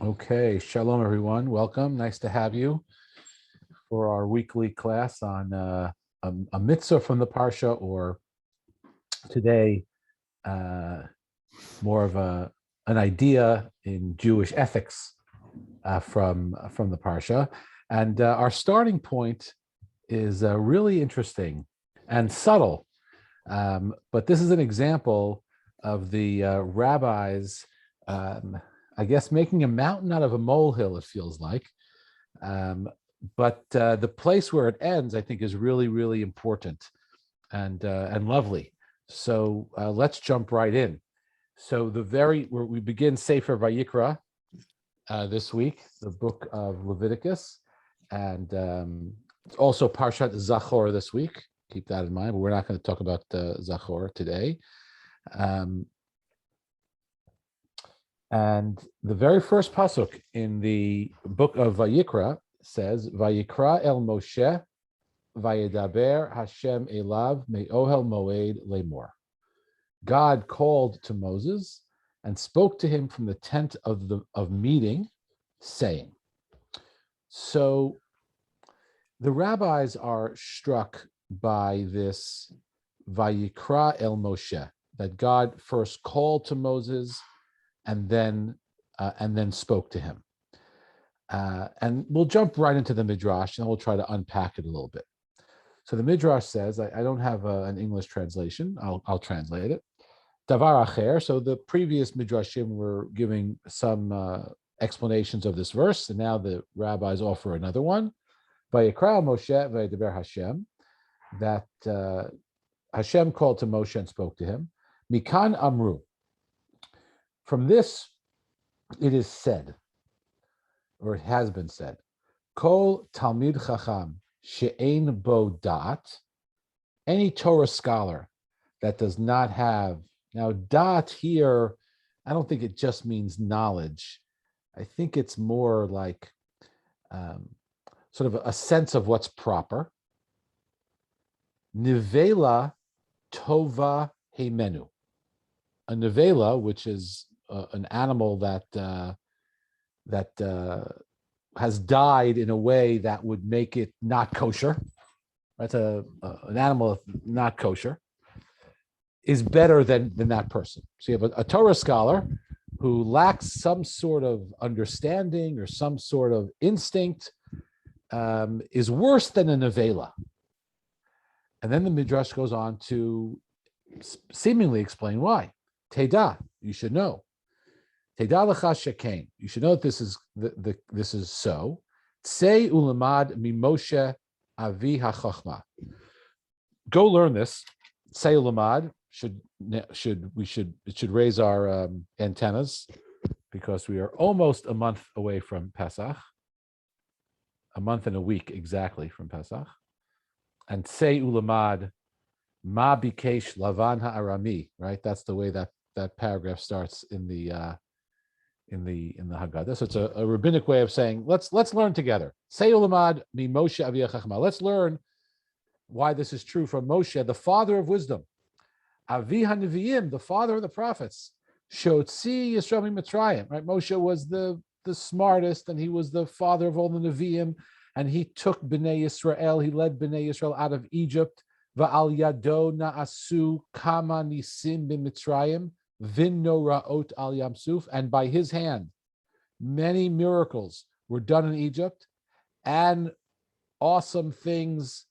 Okay, shalom everyone. Welcome. Nice to have you for our weekly class on a mitzvah from the parsha, or today uh, more of an idea in Jewish ethics from the parsha. And our starting point is really interesting and subtle, but this is an example of the rabbis, um, I guess, making a mountain out of a molehill. It feels like. But the place where it ends, I think, is really, really important and lovely. So let's jump right in. So where we begin Sefer Vayikra this week, the book of Leviticus, and it's also Parshat Zachor this week. Keep that in mind, but we're not going to talk about Zachor today. And the very first pasuk in the book of Vayikra says, "Vayikra el Moshe, vayedaber Hashem elav me'ohel moed lemor." God called to Moses and spoke to him from the tent of meeting, saying. So the rabbis are struck by this Vayikra el Moshe, that God first called to Moses and then spoke to him. And we'll jump right into the Midrash, and we'll try to unpack it a little bit. So the Midrash says, I don't have an English translation. I'll translate it. Davar acher. So the previous Midrashim were giving some explanations of this verse, and now the rabbis offer another one. Vayikra Moshe vaydeber Hashem, that Hashem called to Moshe and spoke to him. Mikan amru. From this, it is said, or it has been said, Kol Talmid Chacham she'ein bo dat, any Torah scholar that does not have, now dat here, I don't think it just means knowledge. I think it's more like sort of a sense of what's proper. Nivela tova heimenu. A nivela, which is an animal that has died in a way that would make it not kosher. That's an animal not kosher, is better than that person. So you have a Torah scholar who lacks some sort of understanding or some sort of instinct, is worse than a nevela. And then the Midrash goes on to seemingly explain why. Teda, you should know. Teda lecha shekain. You should know that this is so. Tsei ulamad mimoshe avi hachachma. Go learn this. Tsei ulamad it should raise our antennas, because we are almost a month away from Pesach. A month and a week exactly from Pesach. And Tsei ulamad ma bikesh lavan ha'arami. Right. That's the way that paragraph starts in the Haggadah. So it's a rabbinic way of saying, let's learn together. Say ulamad mi Moshe Aviyah Chachma. Let's learn why this is true from Moshe, the father of wisdom. Avi HaNeviim, the father of the prophets. Shotzi Yisrael Mitzrayim. Right? Moshe was the smartest, and he was the father of all the Neviim, and he took Bnei Yisrael, he led Bnei Yisrael out of Egypt. Va'al yado na'asu kama nisim b'Mitzrayim. Vin no ra'ot al Yamsuf, and by his hand, many miracles were done in Egypt, and awesome things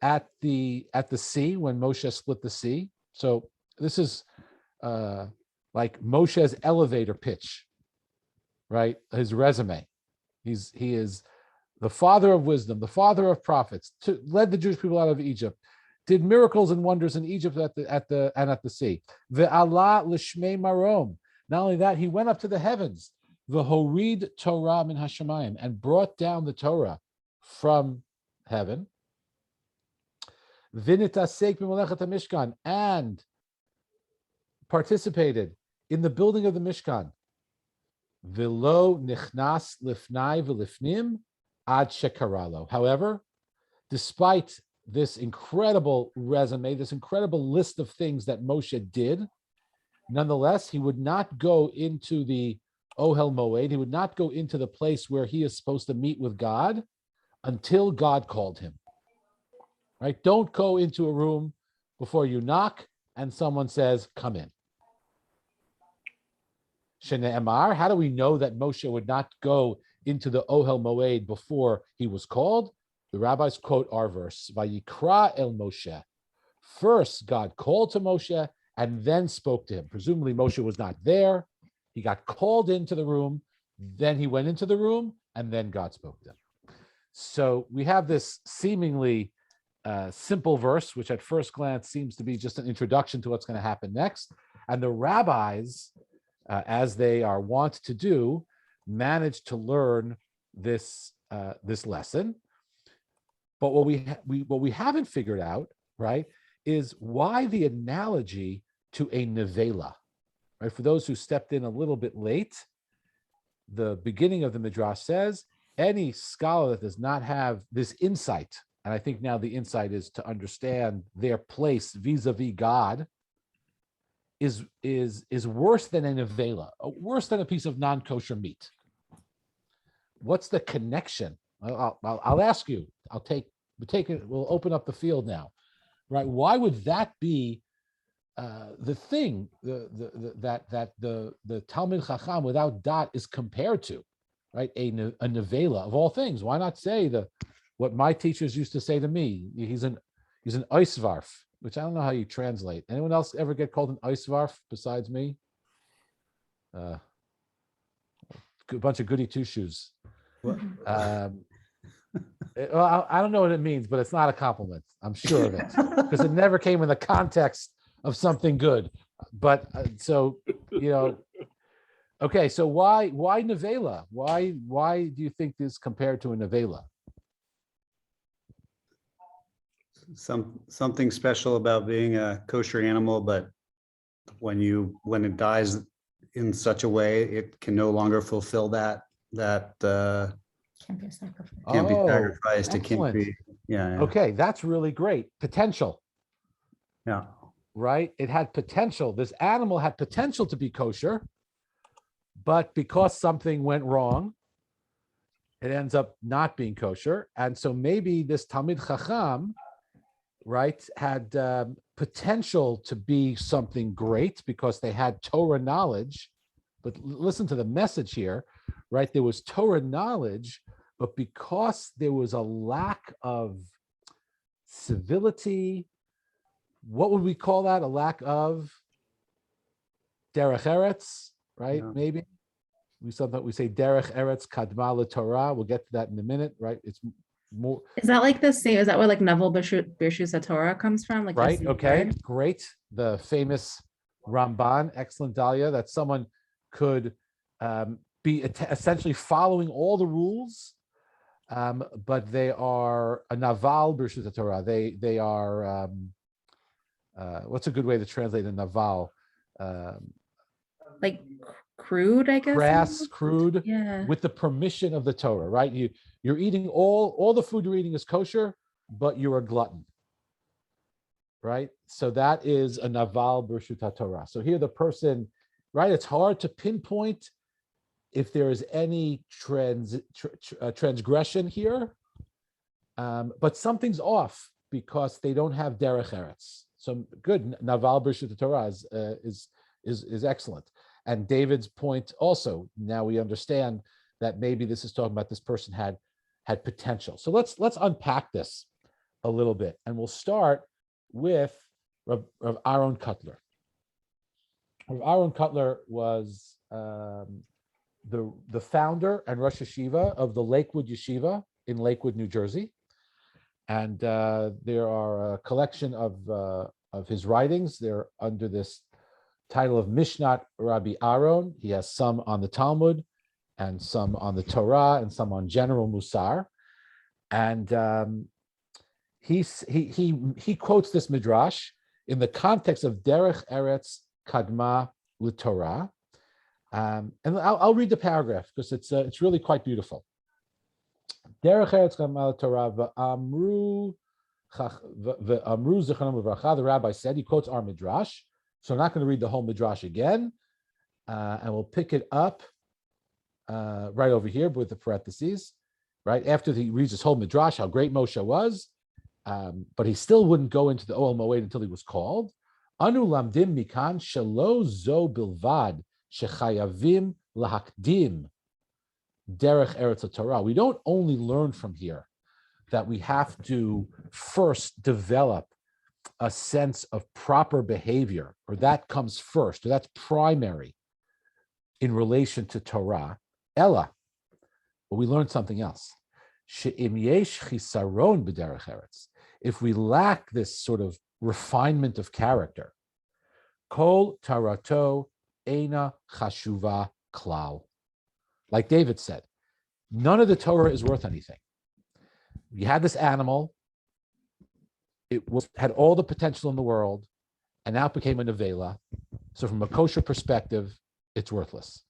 at the sea when Moshe split the sea. So this is like Moshe's elevator pitch, right? His resume. He is the father of wisdom, the father of prophets, led the Jewish people out of Egypt, did miracles and wonders in Egypt at the sea. Ve'ala l'shmei marom. Not only that, he went up to the heavens. V'horid Torah min hashamayim, and brought down the Torah from heaven. V'nitasek b'molechet hamishkan, and participated in the building of the Mishkan. V'lo nichnas lifnai v'lifnim ad shekaralo. However, despite this incredible resume, this incredible list of things that Moshe did, nonetheless, he would not go into the Ohel Moed. He would not go into the place where he is supposed to meet with God until God called him. Right? Don't go into a room before you knock and someone says, come in. Shene'emar, how do we know that Moshe would not go into the Ohel Moed before he was called? The rabbis quote our verse, Vayikra el Moshe. First, God called to Moshe and then spoke to him. Presumably, Moshe was not there. He got called into the room. Then he went into the room, and then God spoke to him. So we have this seemingly simple verse, which at first glance seems to be just an introduction to what's going to happen next. And the rabbis, as they are wont to do, managed to learn this lesson. But what we haven't figured out, right, is why the analogy to a nevela. Right? For those who stepped in a little bit late, the beginning of the Midrash says, any scholar that does not have this insight, and I think now the insight is to understand their place vis-a-vis God, is worse than a nevela, worse than a piece of non-kosher meat. What's the connection? I'll ask you. We'll open up the field now, right? Why would that be the thing that the Talmid Chacham without dot is compared to, right? A nevela of all things. Why not say what my teachers used to say to me? He's an oisvarf, which I don't know how you translate. Anyone else ever get called an oisvarf besides me? A bunch of goody two shoes. Well, I don't know what it means, but it's not a compliment. I'm sure of it because it never came in the context of something good. But okay. So why nevela? Why do you think this is compared to a nevela? Something special about being a kosher animal, but when it dies in such a way, it can no longer fulfill that. Can't be sacrificed. Can't be sacrificed. Excellent. It can't be. Yeah. Okay, that's really great. Potential. Yeah. Right? It had potential. This animal had potential to be kosher, but because something went wrong, it ends up not being kosher. And so maybe this Talmid Chacham, right, had potential to be something great because they had Torah knowledge. But listen to the message here, right? There was Torah knowledge, but because there was a lack of civility, what would we call that? A lack of derech eretz, right? Yeah. Maybe we say derech eretz kadma Torah. We'll get to that in a minute, right? It's more. Is that like the same? Is that where like Nevel Birshus Torah comes from? Like right? Okay, word? Great. The famous Ramban, excellent Dahlia, that someone could be essentially following all the rules, but they are a naval Birshus Torah. They are. What's a good way to translate a naval? Like crude, I guess. Crass, crude, yeah. With the permission of the Torah, right? You're eating all the food you're eating is kosher, but you're a glutton, right? So that is a naval b'rshut Torah. So here the person, right? It's hard to pinpoint if there is any transgression here, but something's off because they don't have derech eretz. So good, naval b'rshut Torah is excellent. And David's point also, now we understand that maybe this is talking about this person had potential. So let's unpack this a little bit, and we'll start with Rav Aaron Kotler. Rav Aaron Kotler was the founder and Rosh Yeshiva of the Lakewood Yeshiva in Lakewood, New Jersey, and there are a collection of his writings. They're under this title of Mishnat Rabbi Aaron. He has some on the Talmud, and some on the Torah, and some on general Musar. And he quotes this midrash in the context of Derech Eretz Kadma L'Torah. And I'll read the paragraph because it's really quite beautiful. Derech Eretz Kadma L'Torah v'amru Zechanam L'Vracha. The rabbi said, he quotes our midrash. So I'm not going to read the whole midrash again, and we'll pick it up right over here with the parentheses, right? After he reads his whole midrash, how great Moshe was, but he still wouldn't go into the Ohel Moed until he was called. Anu lamdim mikan shelo zo bilvad shechayavim lahakdim derech eretz Torah. We don't only learn from here that we have to first develop a sense of proper behavior, or that comes first, or that's primary in relation to Torah. Ella, but we learned something else. She'im yesh chisaron b'derech eretz. If we lack this sort of refinement of character, kol tarato eina chashuva klal. Like David said, none of the Torah is worth anything. You had this animal, had all the potential in the world, and now it became a nevela. So from a kosher perspective, it's worthless.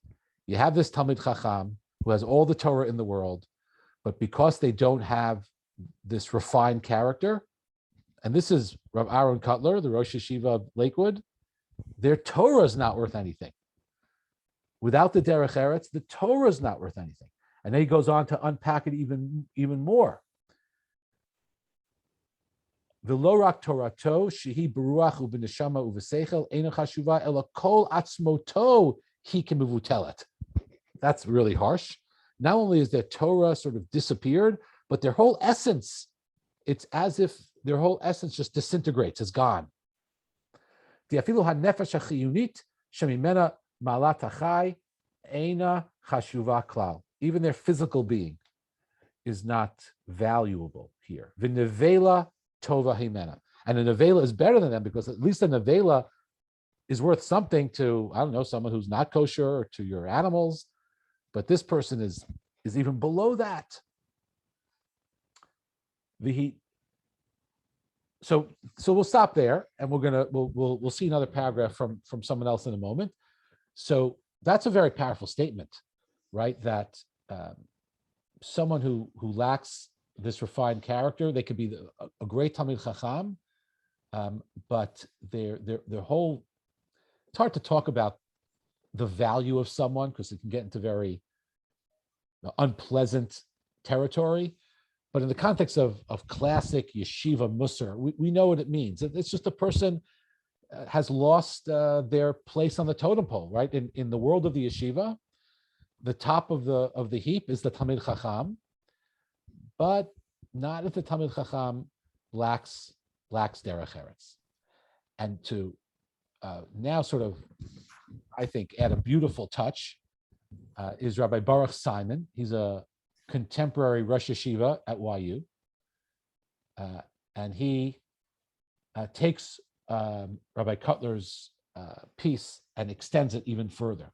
You have this Talmid Chacham who has all the Torah in the world, but because they don't have this refined character, and this is Rav Aaron Cutler, the Rosh Yeshiva of Lakewood, their Torah is not worth anything. Without the Derech Eretz, the Torah is not worth anything. And then he goes on to unpack it even more. V'lorak Torato shehi beruach u'b'neshama u'v'seichel eino chashuva ela kol atzmoto hi kemevutelet. That's really harsh. Not only is their Torah sort of disappeared, but their whole essence, it's as if their whole essence just disintegrates, is gone. Diafilu hanefesh hachiyunit shemimena malat hachai eina chashuva klal. Even their physical being is not valuable here. V'nevela tova himena. And a nevela is better than them because at least a nevela is worth something to, I don't know, someone who's not kosher or to your animals. But this person is even below that. So we'll stop there, and we'll see another paragraph from someone else in a moment. So that's a very powerful statement, right? That someone who lacks this refined character, they could be a great Talmid Chacham, but their whole, it's hard to talk about the value of someone because it can get into very unpleasant territory. But in the context of classic yeshiva musar, we know what it means. It's just a person has lost their place on the totem pole, right? In the world of the yeshiva, the top of the heap is the Talmid Chacham, but not if the Talmid Chacham lacks derech eretz. And to now sort of, I think, add a beautiful touch is Rabbi Baruch Simon. He's a contemporary Rosh Yeshiva at YU. And he takes Rabbi Cutler's piece and extends it even further.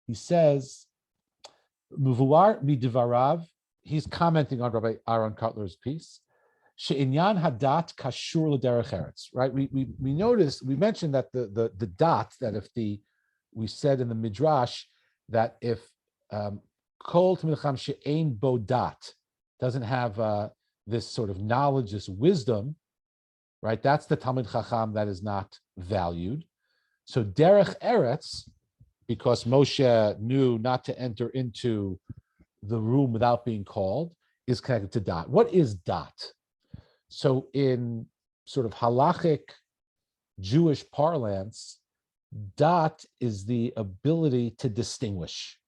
He says, Muvuar midivarav, he's commenting on Rabbi Aaron Cutler's piece, she'inyan hadat kashur l'derech eretz, right? We mentioned that the dot, that if we said in the Midrash that if kol Talmid Chacham she'ein bo dat, doesn't have this sort of knowledge, this wisdom, right? That's the Talmid Chacham that is not valued. So derech eretz, because Moshe knew not to enter into the room without being called, is connected to dot. What is dot? So in sort of halachic Jewish parlance, dot is the ability to distinguish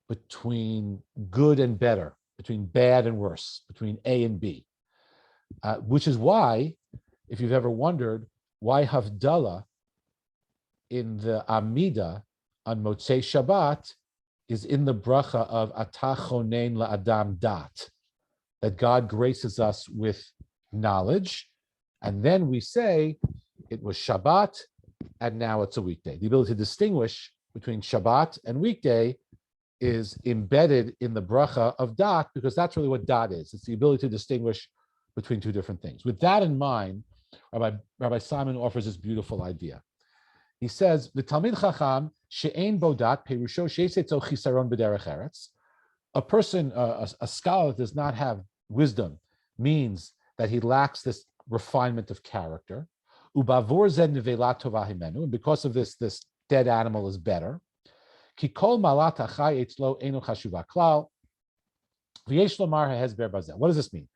between good and better, between bad and worse, between A and B, which is why, if you've ever wondered, why Havdalah in the Amida on Motzei Shabbat is in the bracha of Atah Chonein La'adam Dat, that God graces us with knowledge, and then we say it was Shabbat and now it's a weekday. The ability to distinguish between Shabbat and weekday is embedded in the bracha of Dat, because that's really what Dat is. It's the ability to distinguish between two different things. With that in mind, Rabbi Simon offers this beautiful idea. He says, the Talmid Chacham she'ein bodat perusho she'esetzo chisaron b'derech eretz. A person, a scholar that does not have wisdom, means that he lacks this refinement of character. Ubavor zed nevela tova himenu, and because of this dead animal is better. Ki kol malat hachai etzlo eno chashuva klal. V'yesh lomar hahezber bazel. What does this mean?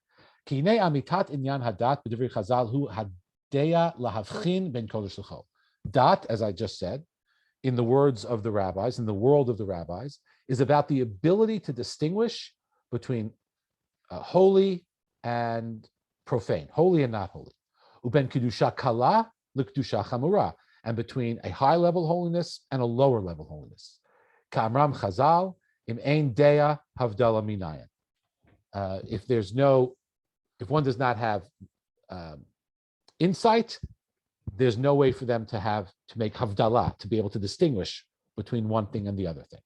Ki hinei amitat inyan hadat b'divrei Chazal hu hadeya lahavchin ben kodesh l'chol. Dat, as I just said, in the words of the rabbis, in the world of the rabbis, is about the ability to distinguish between holy and profane, holy and not holy. Uben kedusha kala l'kedusha chamura, and between a high level holiness and a lower level holiness. Ka'amram Chazal im ein deya havdala minayin. If one does not have insight, there's no way for them to make havdalah, to be able to distinguish between one thing and the other thing.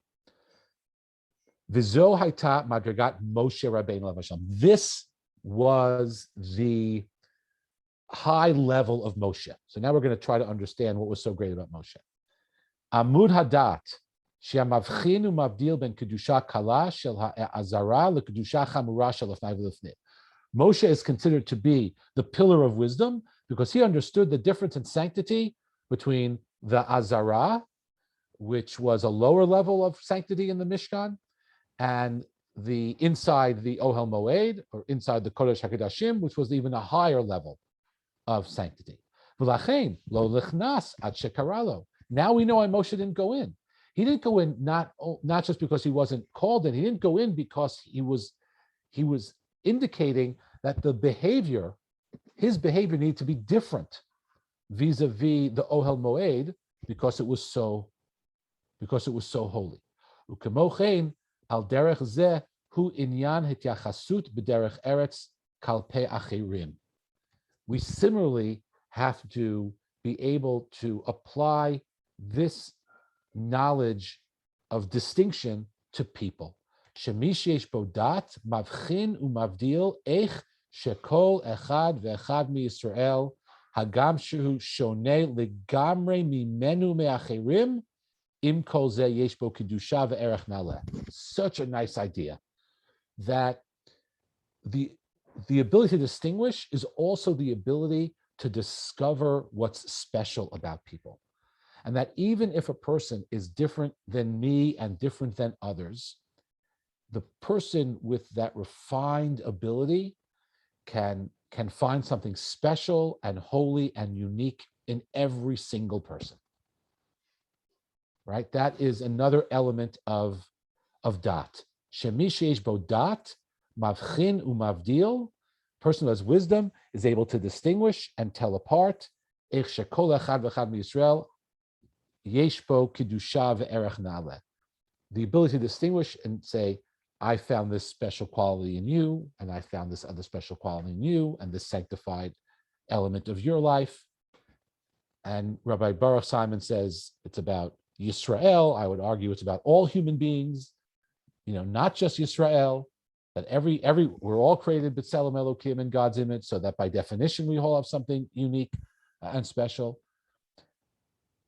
V'zo hayta madrigat Moshe Rabbeinu Lavasham. This was the high level of Moshe. So now we're going to try to understand what was so great about Moshe. Amud hadat she'amavchin u'mavdil ben kedusha kala shel ha'azara lekedusha chamura shel lefnai v'lefnei. Moshe is considered to be the pillar of wisdom because he understood the difference in sanctity between the azara, which was a lower level of sanctity in the Mishkan, and the inside the Ohel Moed, or inside the Kodesh HaKodashim, which was even a higher level of sanctity. V'lachein lo lichnas ad shekaralo. Now we know why Moshe didn't go in. He didn't go in not just because he wasn't called in. He didn't go in because he was indicating that his behavior needed to be different vis-a-vis the Ohel Moed because it was so holy. Ukemochein al derech zeh hu inyan hityachasut b'derech eretz kalpe achirim. We similarly have to be able to apply this knowledge of distinction to people. Shemish yesh bo dat mavchin umavdil eich shekol echad ve'echad miYisrael hagam shehu shoneh legamrei mimenu me'achirim im kol zeh yesh bo kedusha ve'erech naleh. Such a nice idea that the ability to distinguish is also the ability to discover what's special about people. And that even if a person is different than me and different than others, the person with that refined ability can find something special and holy and unique in every single person. Right? That is another element of dat. Shemi sheish bo dat, mavchin umavdil. Person who has wisdom is able to distinguish and tell apart. Eich shekol echad v'echad miYisrael yesh bo kedusha ve'erech na'aleh. The ability to distinguish and say, I found this special quality in you, and I found this other special quality in you, and this sanctified element of your life. And Rabbi Baruch Simon says it's about Yisrael. I would argue it's about all human beings, not just Yisrael, that we're all created b'tselem Elokim in God's image, so that by definition we all have something unique and special.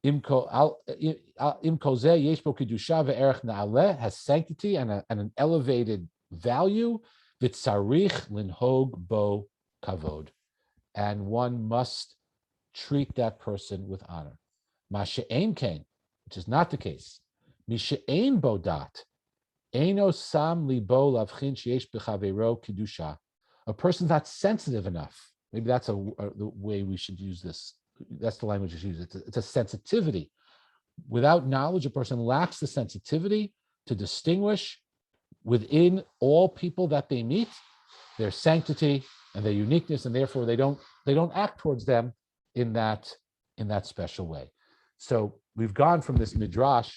Im kol zeh yesh bo kedusha ve'erech na'aleh, has sanctity and an elevated value. V'tzarich linhog bo kavod, and one must treat that person with honor. Ma she'ein ken, which is not the case. Mi she'ein bo dat, eino sam libo lavchin sheyesh b'chaveiro kedusha. A person's not sensitive enough. Maybe that's the way we should use this. That's the language we should use. It's a sensitivity. Without knowledge, a person lacks the sensitivity to distinguish within all people that they meet their sanctity and their uniqueness, and therefore they don't act towards them in that special way. So we've gone from this midrash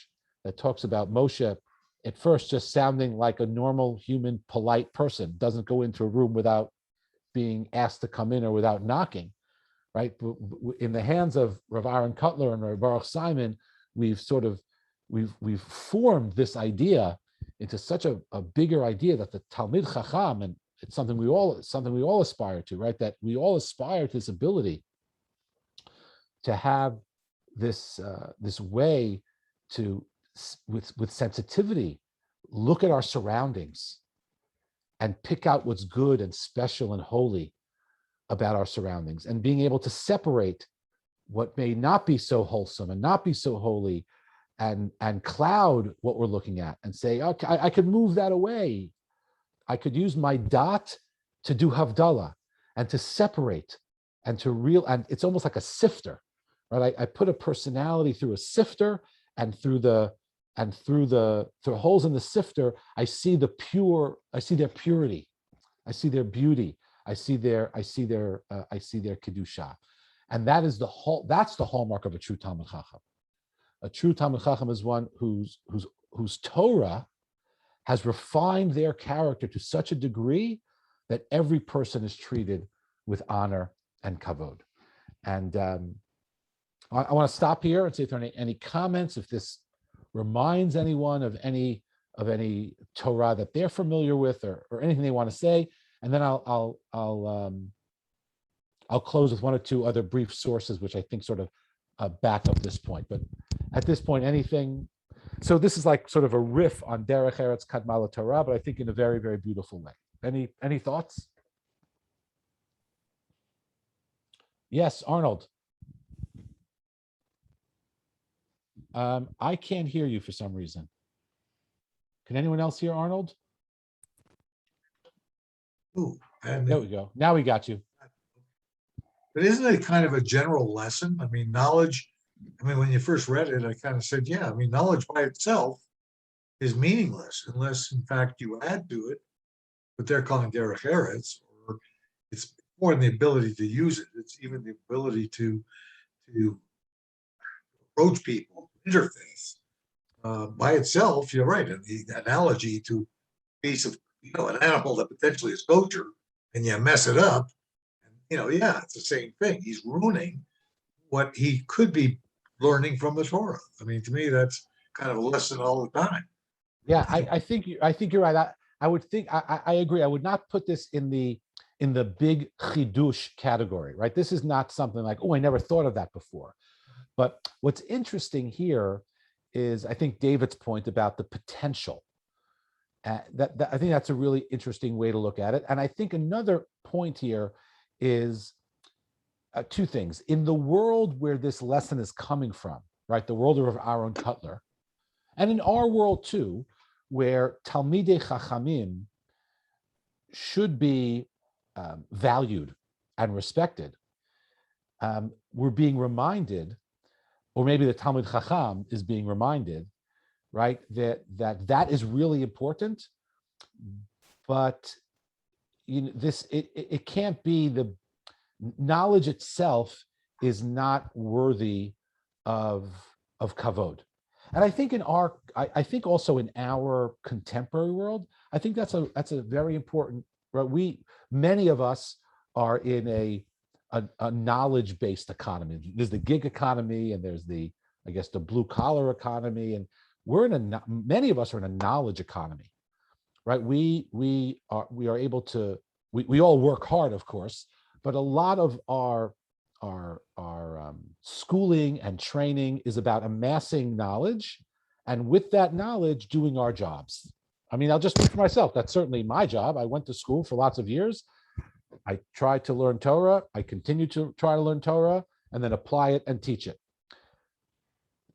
that talks about Moshe at first just sounding like a normal human polite person, doesn't go into a room without being asked to come in or without knocking, right? In the hands of Rav Aaron Kotler and Rav Baruch Simon, we've formed this idea into such a bigger idea that the Talmid Chacham, and it's something we all aspire to, right? That we all aspire to this ability to have this way to, with sensitivity, look at our surroundings and pick out what's good and special and holy about our surroundings, and being able to separate what may not be so wholesome and not be so holy, and cloud what we're looking at and say, okay, I could move that away. I could use my dot to do Havdalah and to separate and and it's almost like a sifter, right? I put a personality through a sifter, and through holes in the sifter, I see their purity, I see their beauty, I see their kedusha, and that's the hallmark of a true Talmid Chacham. A true Talmid Chacham is one whose Torah has refined their character to such a degree that every person is treated with honor and kavod. And I want to stop here and see if there are any comments, if this reminds anyone of any Torah that they're familiar with, or anything they want to say, and then I'll close with one or two other brief sources which I think sort of back up this point. But at this point, anything. So this is like sort of a riff on Derech Eretz Kadma Torah, but I think in a very, very beautiful way. Any thoughts? Yes, Arnold. I can't hear you for some reason. Can anyone else hear Arnold? Ooh, There we go. Now we got you. but isn't it kind of a general lesson? I mean, knowledge, when you first read it, I kind of said, yeah, knowledge by itself is meaningless unless, in fact, you add to it what they're calling derech eretz, or it's more than the ability to use it. It's even the ability to approach people, interface. By itself, you're right. And the analogy to a piece of, an animal that potentially is kosher, and you mess it up, yeah, it's the same thing. He's ruining what he could be learning from the Torah. To me, that's kind of a lesson all the time. Yeah, I think you're right. I would think I agree. I would not put this in the big chidush category, right? This is not something like, oh, I never thought of that before. But what's interesting here is, I think, David's point about the potential. That I think that's a really interesting way to look at it. And I think another point here is two things. In the world where this lesson is coming from, right, the world of Aaron Cutler, and in our world too, where Talmidei Chachamim should be valued and respected, we're being reminded, or maybe the Talmid Chacham is being reminded, right, that is really important. But it can't be, the knowledge itself is not worthy of kavod. And I think I think also in our contemporary world, I think that's a very important, right? Many of us are in a knowledge-based economy. There's the gig economy, and there's the blue collar economy, and many of us are in a knowledge economy, right? We are able to, we all work hard, of course, but a lot of our schooling and training is about amassing knowledge, and with that knowledge, doing our jobs. I'll just speak for myself. That's certainly my job. I went to school for lots of years. I tried to learn Torah. I continue to try to learn Torah and then apply it and teach it.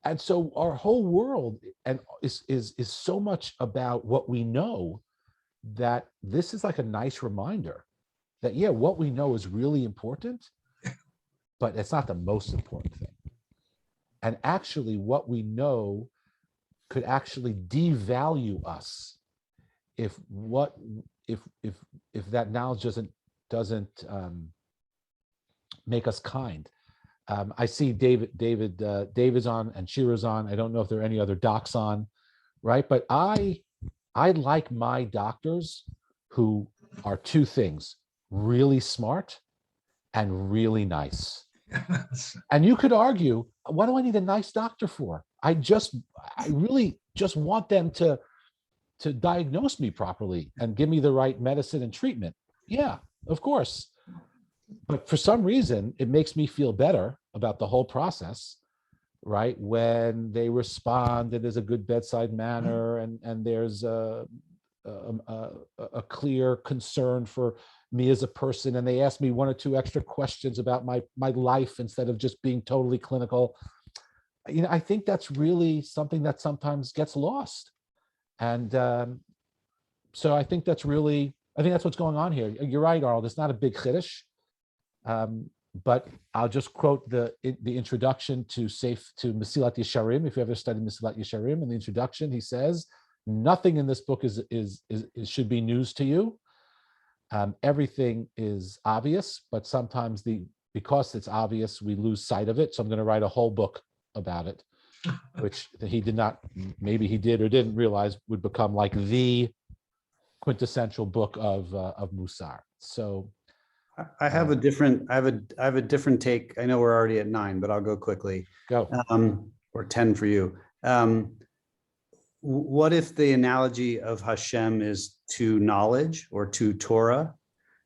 And so our whole world is so much about what we know, that this is like a nice reminder that, yeah, what we know is really important, but it's not the most important thing. And actually, what we know could actually devalue us if that knowledge doesn't make us kind. I see David's on and Shira's on. I don't know if there are any other docs on, right? But I like my doctors who are two things: really smart and really nice. And you could argue, what do I need a nice doctor for? I really just want them to diagnose me properly and give me the right medicine and treatment. Yeah, of course. But for some reason, it makes me feel better about the whole process, right? When they respond and there's a good bedside manner, and there's a clear concern for me as a person, and they ask me one or two extra questions about my life instead of just being totally clinical. I think that's really something that sometimes gets lost. And so I think that's what's going on here. You're right, Arnold. It's not a big chiddush, but I'll just quote the introduction to Mesilat Yesharim. If you ever studied Mesilat Yesharim, in the introduction, he says, nothing in this book is should be news to you. Everything is obvious, but sometimes because it's obvious, we lose sight of it. So I'm going to write a whole book about it, which he did not, maybe he did or didn't realize would become like the quintessential book of Musar. So I have a different take. I know we're already at 9, but I'll go quickly. Go. Or 10 for you. What if the analogy of Hashem is to knowledge or to Torah,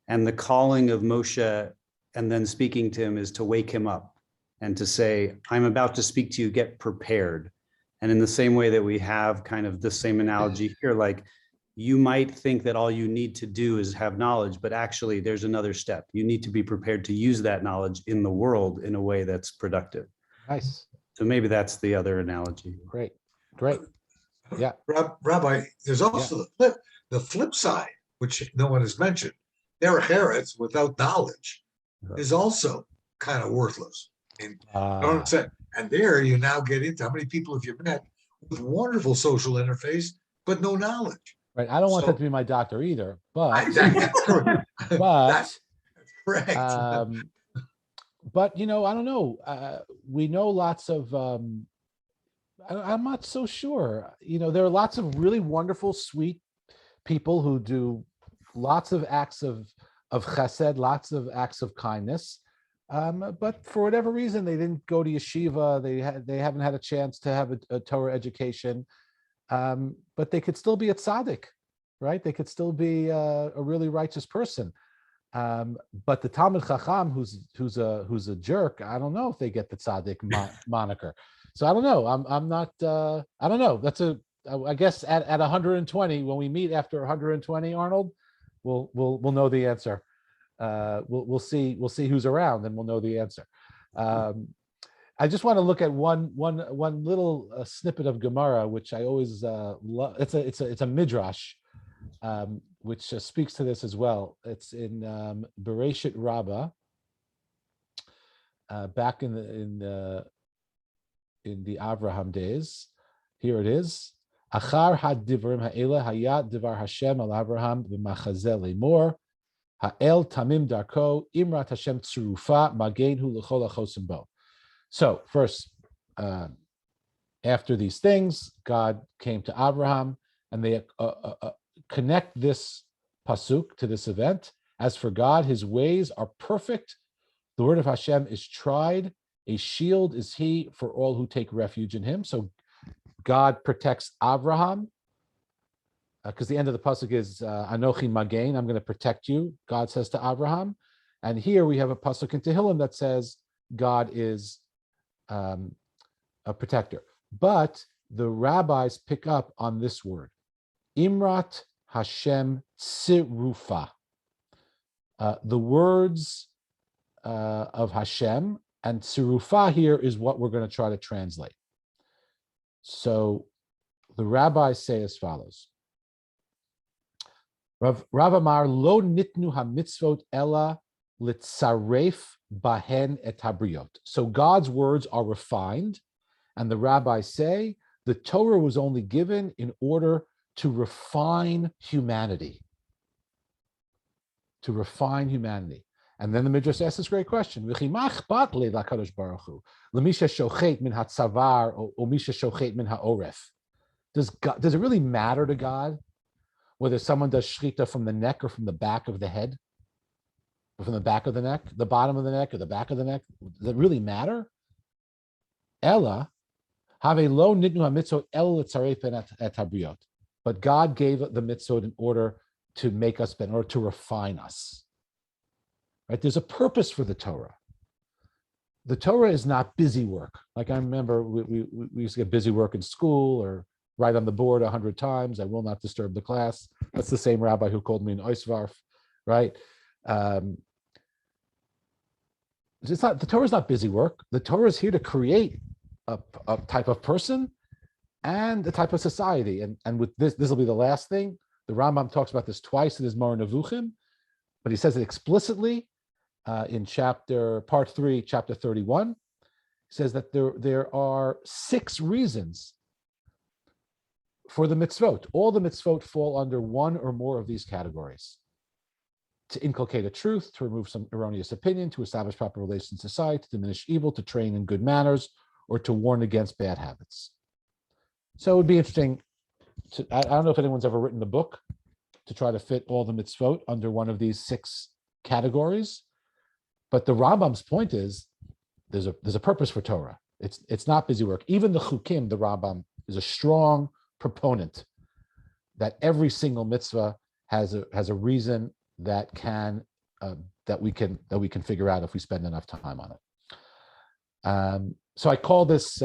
and the calling of Moshe and then speaking to him is to wake him up and to say, I'm about to speak to you, get prepared. And in the same way that we have kind of the same analogy here, like you might think that all you need to do is have knowledge, but actually there's another step. You need to be prepared to use that knowledge in the world in a way that's productive. Nice. So maybe that's the other analogy. Great. Yeah. Rabbi, there's also the flip side, which no one has mentioned. Derech Eretz without knowledge is also kind of worthless. And, you know what I'm saying? And there you now get into how many people have you met with wonderful social interface, but no knowledge. Right. I don't want that to be my doctor either, but That's correct. but Correct. But I don't know. We know lots of. I'm not so sure. There are lots of really wonderful, sweet people who do lots of acts of chesed, lots of acts of kindness. But for whatever reason, they didn't go to yeshiva. They haven't had a chance to have a Torah education. But they could still be a tzaddik, right? They could still be a really righteous person. But the Talmid Chacham, who's a jerk, I don't know if they get the tzaddik moniker. So I don't know. I'm not. I don't know. I guess at 120, when we meet after 120, Arnold, we'll know the answer. We'll see who's around, and we'll know the answer. I just want to look at one little snippet of Gemara, which I always love. It's a midrash, which speaks to this as well. It's in Bereshit Rabbah, back in the Avraham days. Here it is. Achar had divrim ha'ela hayat divar Hashem al Avraham b'machazel lemor ha'el tamim darko imrat Hashem tzurufa magenhu l'chol achosim bo. So first, after these things, God came to Abraham, and they connect this pasuk to this event. As for God, his ways are perfect. The word of Hashem is tried. A shield is he for all who take refuge in him. So God protects Abraham, because the end of the pasuk is Anochi Magain, I'm going to protect you, God says to Abraham. And here we have a pasuk in Tehillim that says God is a protector. But the rabbis pick up on this word, Imrat Hashem Tzirufa. The words of Hashem, and Tzirufa here is what we're going to try to translate. So the rabbis say as follows. Rav Amar lo nitnu ha-mitzvot ela litzaref bahen et habriot. So God's words are refined, and the rabbis say the Torah was only given in order to refine humanity. To refine humanity. And then the Midrash asks this great question. Does it really matter to God whether someone does shechita from the neck or from the back of the head? Or from the back of the neck, the bottom of the neck, or the back of the neck? Does it really matter? Ella, have a low nidnu ha-mitzvot el et habriot. But God gave the mitzvot in order to make us better, or to refine us. Right? There's a purpose for the Torah. The Torah is not busy work. Like I remember we used to get busy work in school, or write on the board 100 times, I will not disturb the class. That's the same rabbi who called me an oisvarf, right? It's not, the Torah is not busy work. The Torah is here to create a type of person and a type of society. And with this will be the last thing. The Rambam talks about this twice in his Moreh Nevuchim, but he says it explicitly in part 3, chapter 31. He says that there are 6 reasons for the mitzvot. All the mitzvot fall under one or more of these categories: to inculcate a truth, to remove some erroneous opinion, to establish proper relations in society, to diminish evil, to train in good manners, or to warn against bad habits. So it would be interesting I don't know if anyone's ever written a book to try to fit all the mitzvot under one of these 6 categories. But the Rambam's point is there's a purpose for Torah. It's not busy work. Even the Chukim, the Rambam is a strong proponent that every single mitzvah has a reason that we can figure out if we spend enough time on it. So I call this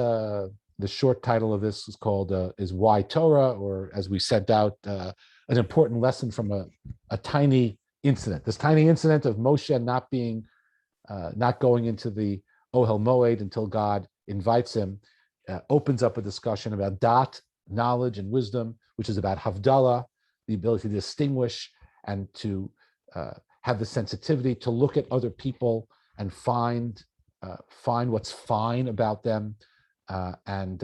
the short title of this is called is Why Torah, or as we sent out, an important lesson from a tiny incident. This tiny incident of Moshe not going into the Ohel Moed until God invites him opens up a discussion about dat, knowledge and wisdom, which is about Havdalah, the ability to distinguish and to have the sensitivity to look at other people and find what's fine about them, and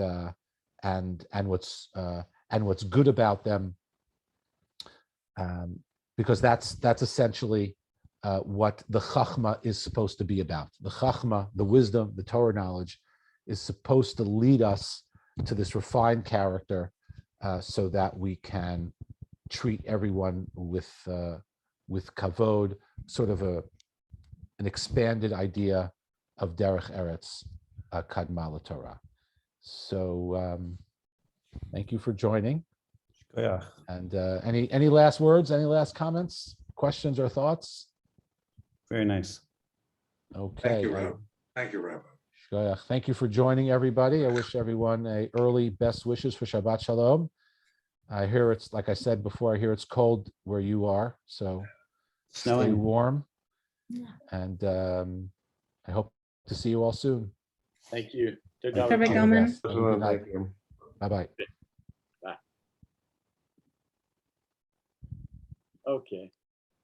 what's good about them, because that's essentially what the Chachma is supposed to be about. The Chachma, the wisdom, the Torah knowledge, is supposed to lead us to this refined character, so that we can treat everyone with kavod, sort of an expanded idea of derech eretz kadma l'Torah. So thank you for joining. Yeah. And any last words? Any last comments, questions, or thoughts? Very nice. Okay. Thank you, Rabbi. Thank you, Rabbi. Shkoyach. Thank you for joining, everybody. I wish everyone a early best wishes for Shabbat Shalom. I hear it's, like I said before, I hear it's cold where you are, so stay Snowing. warm. And I hope to see you all soon. Thank you. Perfect, All the Elman. best. Have a good night. Bye-bye. Okay.